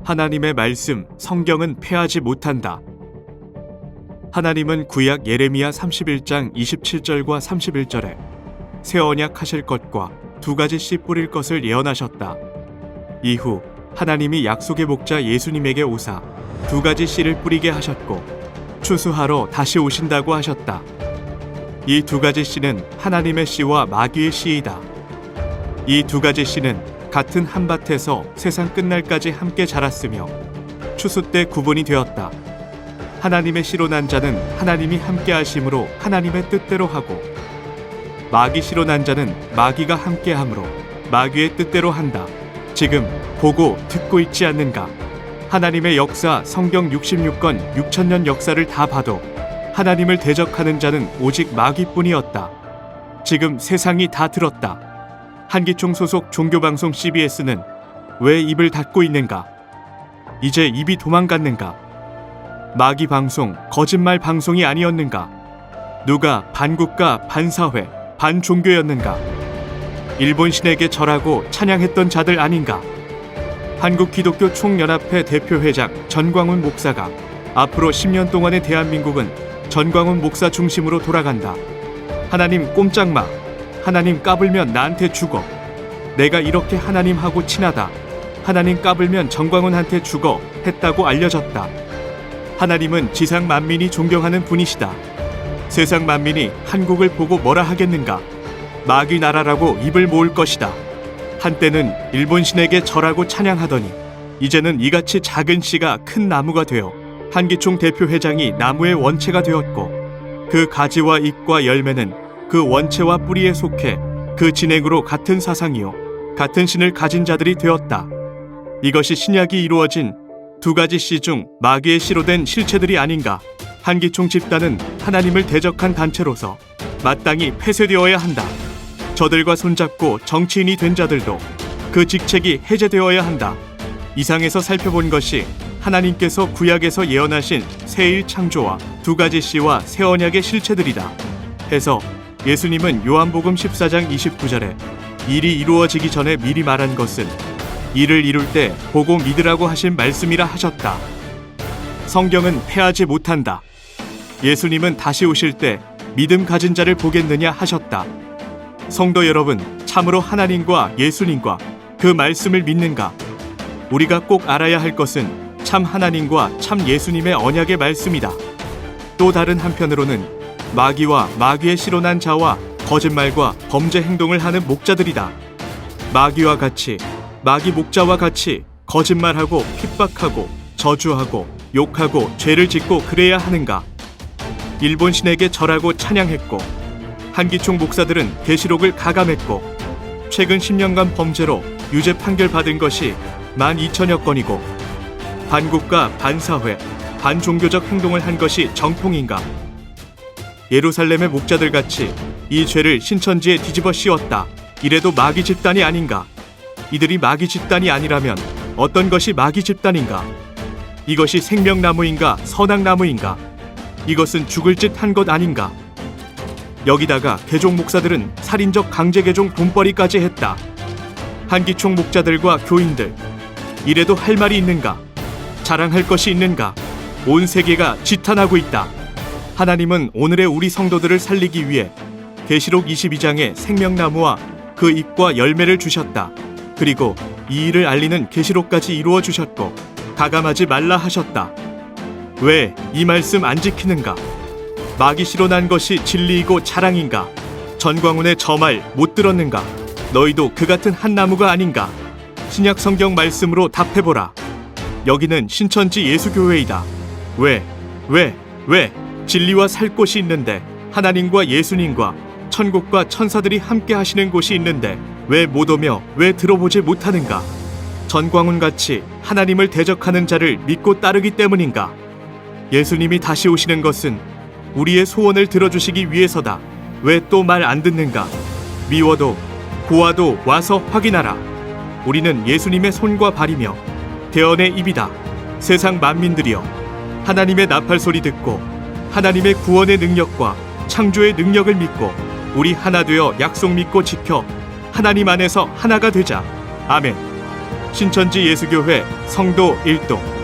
하나님의 말씀, 성경은 패하지 못한다. 하나님은 구약 예레미야 31장 27절과 31절에 새 언약 하실 것과 두 가지 씨 뿌릴 것을 예언하셨다. 이후 하나님이 약속의 목자 예수님에게 오사 두 가지 씨를 뿌리게 하셨고 추수하러 다시 오신다고 하셨다. 이 두 가지 씨는 하나님의 씨와 마귀의 씨이다. 이 두 가지 씨는 같은 한밭에서 세상 끝날까지 함께 자랐으며 추수 때 구분이 되었다. 하나님의 씨로 난 자는 하나님이 함께 하심으로 하나님의 뜻대로 하고 마귀 씨로 난 자는 마귀가 함께 함으로 마귀의 뜻대로 한다. 지금 보고 듣고 있지 않는가? 하나님의 역사 성경 66권 6천년 역사를 다 봐도 하나님을 대적하는 자는 오직 마귀뿐이었다. 지금 세상이 다 들었다. 한기총 소속 종교방송 CBS는 왜 입을 닫고 있는가? 이제 입이 도망갔는가? 마귀 방송, 거짓말 방송이 아니었는가? 누가 반국가, 반사회, 반종교였는가? 일본 신에게 절하고 찬양했던 자들 아닌가? 한국기독교 총연합회 대표회장 전광훈 목사가 앞으로 10년 동안의 대한민국은 전광훈 목사 중심으로 돌아간다. 하나님 꼼짝 마. 하나님 까불면 나한테 죽어. 내가 이렇게 하나님하고 친하다. 하나님 까불면 전광훈한테 죽어 했다고 알려졌다. 하나님은 지상 만민이 존경하는 분이시다. 세상 만민이 한국을 보고 뭐라 하겠는가? 마귀 나라라고 입을 모을 것이다. 한때는 일본 신에게 절하고 찬양하더니 이제는 이같이 작은 씨가 큰 나무가 되어 한기총 대표회장이 나무의 원체가 되었고 그 가지와 잎과 열매는 그 원체와 뿌리에 속해 그 진행으로 같은 사상이요 같은 신을 가진 자들이 되었다. 이것이 신약이 이루어진 두 가지 씨 중 마귀의 씨로 된 실체들이 아닌가? 한기총 집단은 하나님을 대적한 단체로서 마땅히 폐쇄되어야 한다. 저들과 손잡고 정치인이 된 자들도 그 직책이 해제되어야 한다. 이상에서 살펴본 것이 하나님께서 구약에서 예언하신 새일 창조와 두 가지 씨와 새 언약의 실체들이다. 해서 예수님은 요한복음 14장 29절에 일이 이루어지기 전에 미리 말한 것은 이를 이룰 때 보고 믿으라고 하신 말씀이라 하셨다. 성경은 패하지 못한다. 예수님은 다시 오실 때 믿음 가진 자를 보겠느냐 하셨다. 성도 여러분, 참으로 하나님과 예수님과 그 말씀을 믿는가? 우리가 꼭 알아야 할 것은 참 하나님과 참 예수님의 언약의 말씀이다. 또 다른 한편으로는 마귀와 마귀의 씨로 난 자와 거짓말과 범죄 행동을 하는 목자들이다. 마귀와 같이, 마귀 목자와 같이 거짓말하고 핍박하고 저주하고 욕하고 죄를 짓고 그래야 하는가? 일본 신에게 절하고 찬양했고 한기총 목사들은 계시록을 가감했고 최근 10년간 범죄로 유죄 판결 받은 것이 12,000여 건이고 반국가, 반사회, 반종교적 행동을 한 것이 정통인가? 예루살렘의 목자들 같이 이 죄를 신천지에 뒤집어 씌웠다. 이래도 마귀 집단이 아닌가? 이들이 마귀 집단이 아니라면 어떤 것이 마귀 집단인가? 이것이 생명나무인가 선악나무인가? 이것은 죽을 짓 한 것 아닌가? 여기다가 개종 목사들은 살인적 강제 개종 돈벌이까지 했다. 한기총 목자들과 교인들, 이래도 할 말이 있는가? 자랑할 것이 있는가? 온 세계가 지탄하고 있다. 하나님은 오늘의 우리 성도들을 살리기 위해 계시록 22장에 생명나무와 그 잎과 열매를 주셨다. 그리고 이 일을 알리는 계시록까지 이루어 주셨고 가감하지 말라 하셨다. 왜 이 말씀 안 지키는가? 마귀 씨로 난 것이 진리이고 자랑인가? 전광훈의 저 말 못 들었는가? 너희도 그 같은 한 나무가 아닌가? 신약 성경 말씀으로 답해보라. 여기는 신천지 예수교회이다. 왜 진리와 살 곳이 있는데 하나님과 예수님과 천국과 천사들이 함께 하시는 곳이 있는데 왜 못 오며 왜 들어보지 못하는가? 전광훈같이 하나님을 대적하는 자를 믿고 따르기 때문인가? 예수님이 다시 오시는 것은 우리의 소원을 들어주시기 위해서다. 왜 또 말 안 듣는가? 미워도 고와도 와서 확인하라. 우리는 예수님의 손과 발이며 대언의 입이다. 세상 만민들이여, 하나님의 나팔 소리 듣고 하나님의 구원의 능력과 창조의 능력을 믿고 우리 하나 되어 약속 믿고 지켜 하나님 안에서 하나가 되자. 아멘. 신천지 예수교회 성도 일동